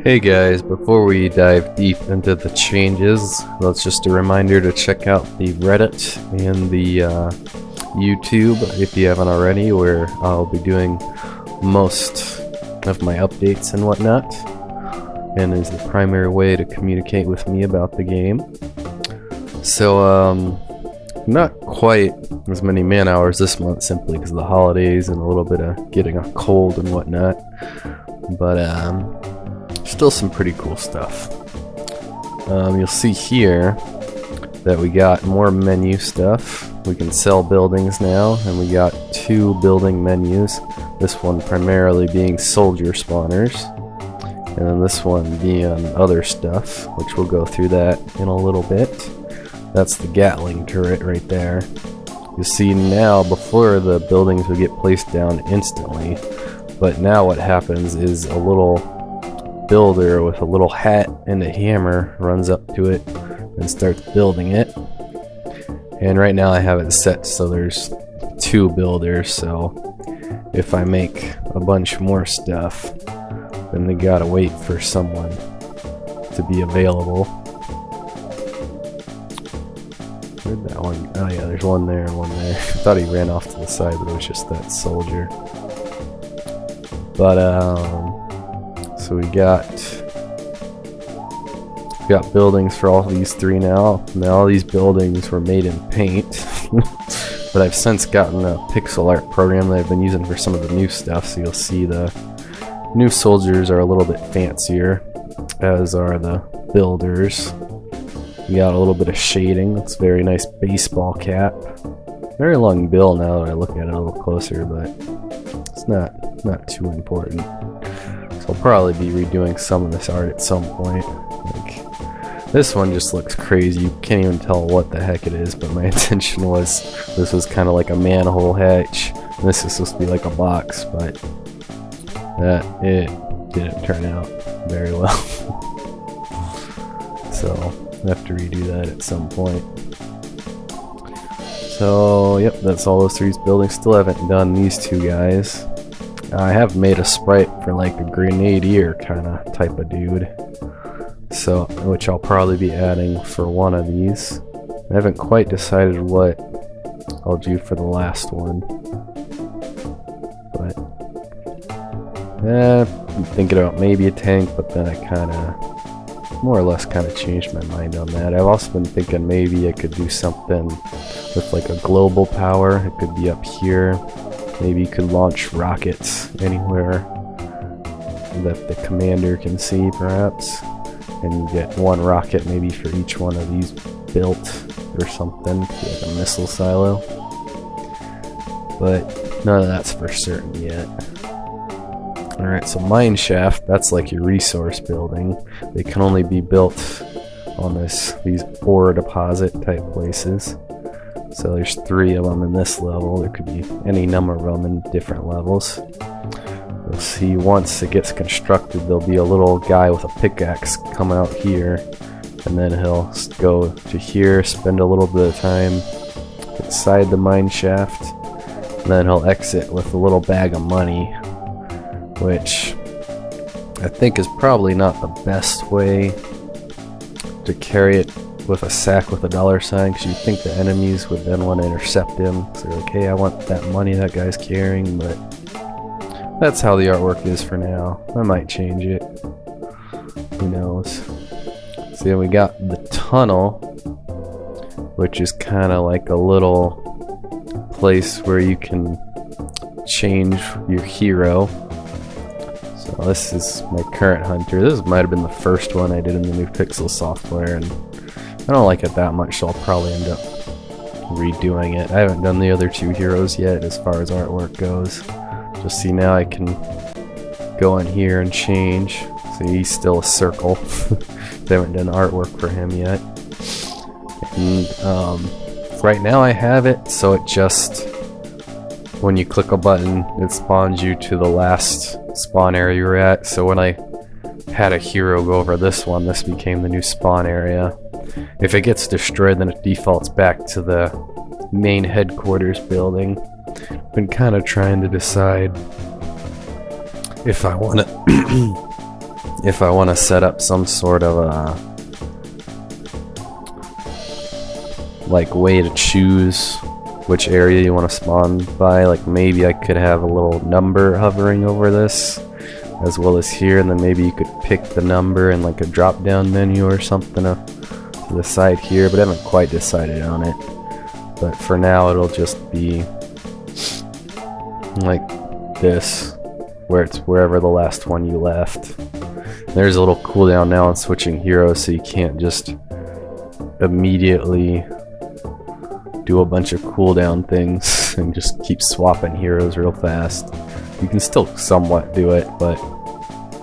Hey guys, before we dive deep into the changes, that's just a reminder to check out the Reddit and the YouTube if you haven't already, where I'll be doing most of my updates and whatnot, and is the primary way to communicate with me about the game. So, not quite as many man hours this month simply because of the holidays and a little bit of getting a cold and whatnot, but still some pretty cool stuff. You'll see here that we got more menu stuff. We can sell buildings now, and we got 2 building menus. This one primarily being soldier spawners, and then this one being other stuff, which we'll go through that in a little bit. That's the Gatling turret right there. You see now, before the buildings would get placed down instantly, but now what happens is a little builder with a little hat and a hammer runs up to it and starts building it. And right now I have it set so there's 2 builders, so if I make a bunch more stuff, then they gotta wait for someone to be available. Where'd that one? Oh yeah, there's one there and one there. I thought he ran off to the side, but it was just that soldier. But so we got buildings for all these 3 now. Now all these buildings were made in paint, but I've since gotten a pixel art program that I've been using for some of the new stuff, so you'll see the new soldiers are a little bit fancier, as are the builders. We got a little bit of shading. It's a very nice baseball cap. Very long bill now that I look at it a little closer, but it's not too important. So I'll probably be redoing some of this art at some point. Like, this one just looks crazy. You can't even tell what the heck it is, but my intention was this was kind of like a manhole hatch, and this is supposed to be like a box, but it didn't turn out very well. So I have to redo that at some point. So yep, that's all those 3 buildings. Still haven't done these 2 guys. I have made a sprite for like a grenadier kind of type of dude, so which I'll probably be adding for one of these. I haven't quite decided what I'll do for the last one, but I'm thinking about maybe a tank, but then I kind of more or less changed my mind on that. I've also been thinking maybe I could do something with like a global power. It could be up here. Maybe you could launch rockets anywhere that the commander can see, perhaps, and you get 1 rocket maybe for each one of these built or something, like a missile silo. But none of that's for certain yet. Alright, so Mineshaft, that's like your resource building. They can only be built on these ore deposit type places. So there's 3 of them in this level. There could be any number of them in different levels. You'll see once it gets constructed, there'll be a little guy with a pickaxe come out here, and then he'll go to here, spend a little bit of time inside the mine shaft, and then he'll exit with a little bag of money, which I think is probably not the best way to carry it with a sack with a $sign, because you think the enemies would then want to intercept him. So they're like, hey, I want that money that guy's carrying, but that's how the artwork is for now. I might change it. Who knows? So then we got the tunnel, which is kind of like a little place where you can change your hero. So this is my current hunter. This might have been the first one I did in the new Pixel software, and I don't like it that much, so I'll probably end up redoing it. I haven't done the other 2 heroes yet as far as artwork goes. Just see now I can go in here and change. So he's still a circle. They haven't done artwork for him yet. And right now I have it, so it just, when you click a button, it spawns you to the last spawn area you're at. So when I had a hero go over this one, this became the new spawn area. If it gets destroyed, then it defaults back to the main headquarters building. Been kind of trying to decide if I want to if I want to set up some sort of a like way to choose which area you want to spawn by, like maybe I could have a little number hovering over this as well as here, and then maybe you could pick the number in like a drop down menu or something to the side here, but I haven't quite decided on it. But for now it'll just be like this, where it's wherever the last one you left. There's a little cooldown now on switching heroes, so you can't just immediately do a bunch of cooldown things and just keep swapping heroes real fast. You can still somewhat do it, but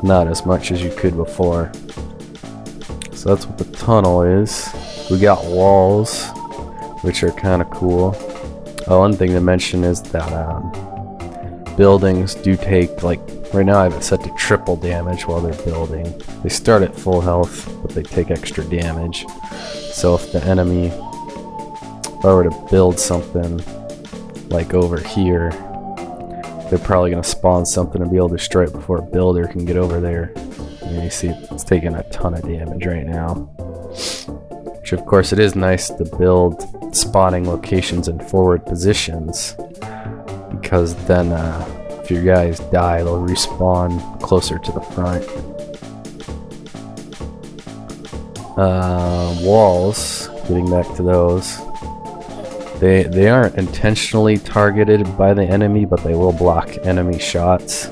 not as much as you could before. So that's what the tunnel is. We got walls, which are kind of cool. Oh, one thing to mention is that buildings do take, like, right now I have it set to triple damage while they're building. They start at full health, but they take extra damage. So if the enemy, if I were to build something like over here, they're probably going to spawn something and be able to destroy it before a builder can get over there. And you see it's taking a ton of damage right now. Which of course it is nice to build spawning locations in forward positions, because then if your guys die, they'll respawn closer to the front. Walls, getting back to those. They aren't intentionally targeted by the enemy, but they will block enemy shots.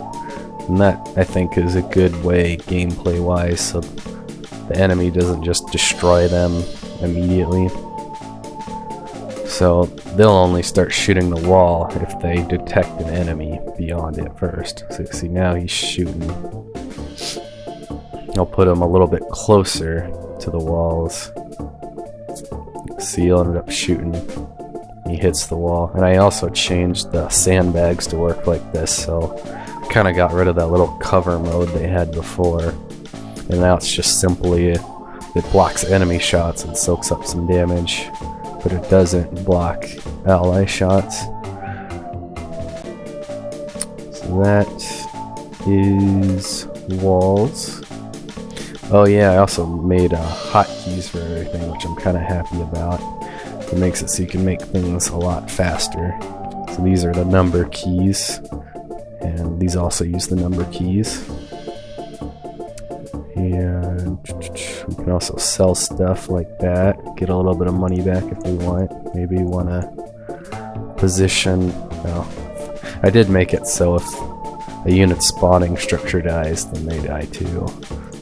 And that, I think, is a good way gameplay wise, so the enemy doesn't just destroy them immediately. So they'll only start shooting the wall if they detect an enemy beyond it first. So you see now he's shooting. I'll put him a little bit closer to the walls. See, he'll end up shooting. He hits the wall. And I also changed the sandbags to work like this, so kind of got rid of that little cover mode they had before. And now it's just simply it blocks enemy shots and soaks up some damage, but it doesn't block ally shots. So that is walls. Oh yeah, I also made hotkeys for everything, which I'm kind of happy about. It makes it so you can make things a lot faster. So these are the number keys, and these also use the number keys. And we can also sell stuff like that, get a little bit of money back if we want. Maybe we want to position. Well, I did make it so if a unit spawning structure dies, then they die too.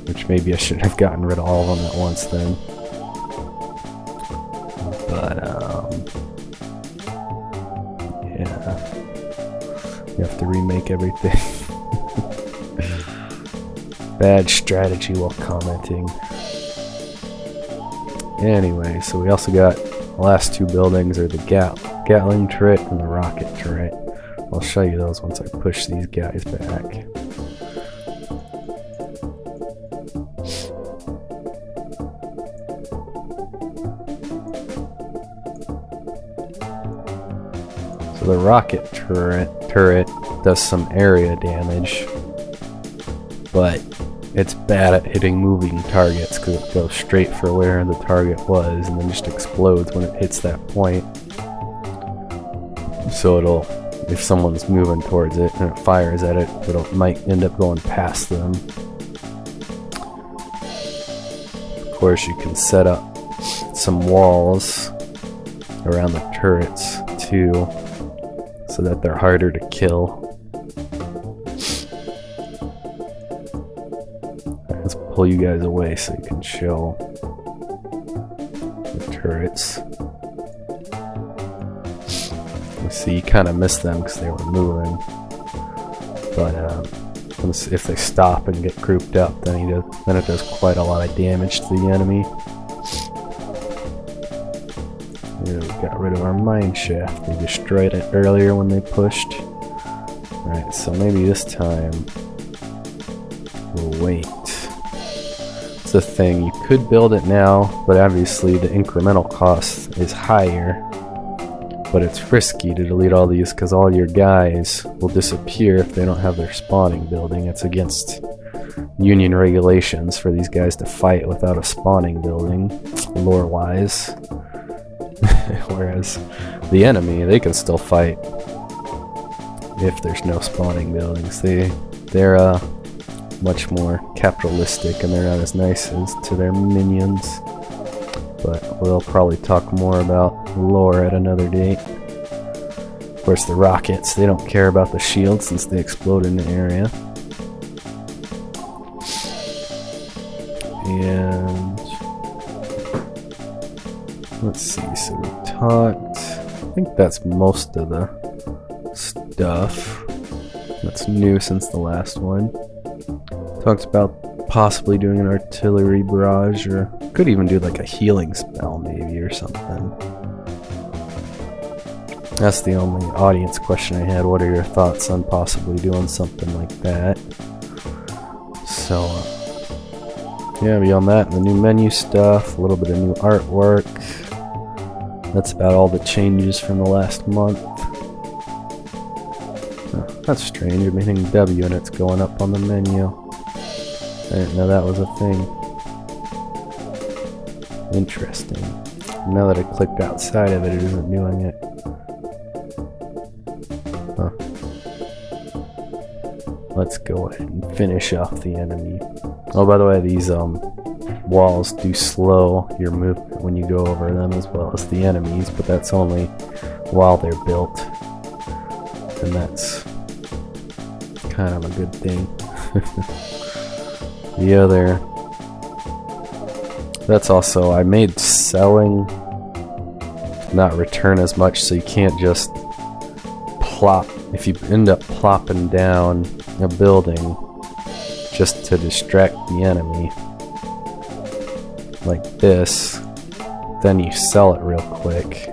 Which maybe I shouldn't have gotten rid of all of them at once then. But yeah, you have to remake everything. Bad strategy while commenting. Anyway, so we also got the last two buildings are the Gatling turret and the rocket turret. I'll show you those once I push these guys back. So the rocket turret does some area damage, but it's bad at hitting moving targets because it goes straight for where the target was and then just explodes when it hits that point. So it'll, if someone's moving towards it and it fires at it, it might end up going past them. Of course, you can set up some walls around the turrets too, so that they're harder to kill. Let's pull you guys away so you can show the turrets. You see, you kind of missed them because they were moving. But if they stop and get grouped up, then it does quite a lot of damage to the enemy. Yeah, we got rid of our Mineshaft. They destroyed it earlier when they pushed. Alright, so maybe this time we'll wait. It's the thing, you could build it now, but obviously the incremental cost is higher. But it's risky to delete all these because all your guys will disappear if they don't have their spawning building. It's against union regulations for these guys to fight without a spawning building, lore-wise. Whereas the enemy, they can still fight if there's no spawning buildings. They're much more capitalistic, and they're not as nice as to their minions. But we'll probably talk more about lore at another date. Of course, the rockets, they don't care about the shield since they explode in the area. And let's see, so we talked, I think that's most of the stuff that's new since the last one. Talked about possibly doing an artillery barrage, or could even do like a healing spell maybe or something. That's the only audience question I had. What are your thoughts on possibly doing something like that? So yeah, beyond that, the new menu stuff, a little bit of new artwork. That's about all the changes from the last month. Oh, that's strange, I'm hitting W and it's going up on the menu. I didn't know that was a thing. Interesting. Now that I clicked outside of it, it isn't doing it. Huh. Let's go ahead and finish off the enemy. Oh, by the way, these walls do slow your movement when you go over them, as well as the enemies, but that's only while they're built. And that's kind of a good thing. The other... That's also... I made selling not return as much, so you can't just plop... If you end up plopping down a building just to distract the enemy, like this, then you sell it real quick.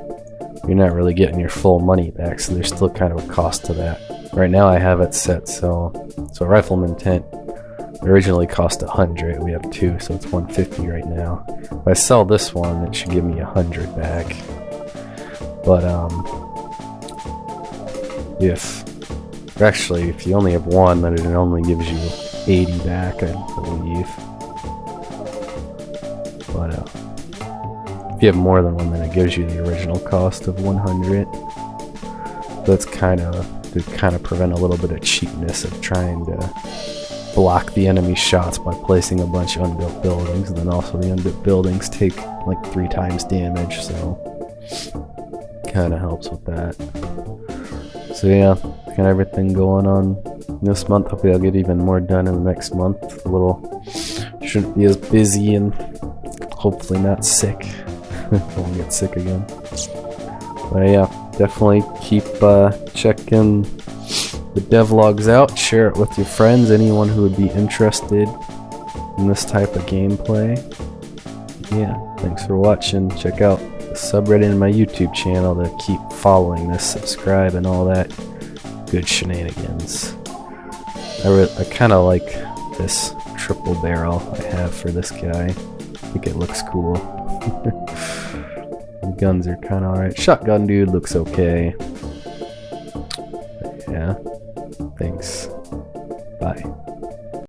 You're not really getting your full money back, so there's still kind of a cost to that. Right now I have it set so Rifleman tent originally cost 100. We have 2, so it's 150 right now. If I sell this one, it should give me 100 back. But if you only have one, then it only gives you 80 back, I believe. But if you have more than one, then it gives you the original cost of 100. That's kind of to prevent a little bit of cheapness of trying to block the enemy shots by placing a bunch of unbuilt buildings, and then also the unbuilt buildings take like 3 times damage, so kind of helps with that. So yeah, got everything going on this month. Hopefully I'll get even more done in the next month. Shouldn't be as busy and hopefully not sick. Won't get sick again. But yeah, definitely keep checking the devlogs out. Share it with your friends, anyone who would be interested in this type of gameplay. Yeah, thanks for watching. Check out the subreddit and my YouTube channel to keep following this, subscribe, and all that good shenanigans. I kind of like this triple barrel I have for this guy. I think it looks cool. The guns are kind of alright. Shotgun dude looks okay.